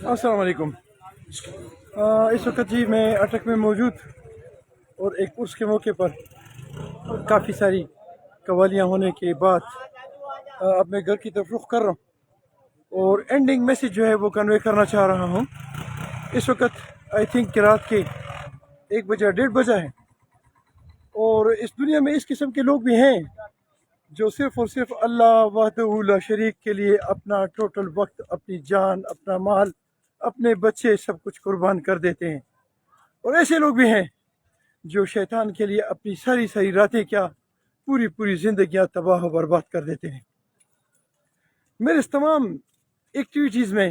السلام علیکم۔ اس وقت جی میں اٹک میں موجود اور ایک عرس کے موقع پر کافی ساری قوالیاں ہونے کے بعد اب میں گھر کی طرف رخ کر رہا ہوں اور اینڈنگ میسیج جو ہے وہ کنوے کرنا چاہ رہا ہوں۔ اس وقت آئی تھنک کہ رات کے 1 بجے 1:30 بجا ہے اور اس دنیا میں اس قسم کے لوگ بھی ہیں جو صرف اور صرف اللہ وحدہ لا شریک کے لیے اپنا ٹوٹل وقت، اپنی جان، اپنا مال، اپنے بچے سب کچھ قربان کر دیتے ہیں، اور ایسے لوگ بھی ہیں جو شیطان کے لیے اپنی ساری راتیں کیا پوری زندگیاں تباہ و برباد کر دیتے ہیں۔ میرے اس تمام ایکٹیویٹیز میں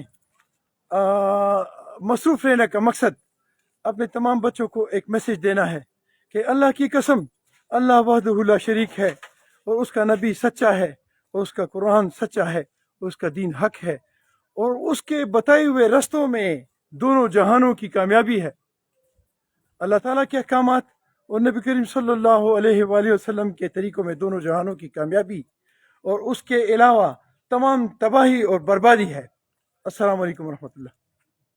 مصروف رہنے کا مقصد اپنے تمام بچوں کو ایک میسیج دینا ہے کہ اللہ کی قسم اللہ وحدہ لا شریک ہے، اور اس کا نبی سچا ہے، اور اس کا قرآن سچا ہے، اور اس کا دین حق ہے، اور اس کے بتائے ہوئے رستوں میں دونوں جہانوں کی کامیابی ہے۔ اللہ تعالیٰ کے احکامات اور نبی کریم صلی اللہ علیہ وآلہ وسلم کے طریقوں میں دونوں جہانوں کی کامیابی، اور اس کے علاوہ تمام تباہی اور بربادی ہے۔ السلام علیکم ورحمۃ اللہ۔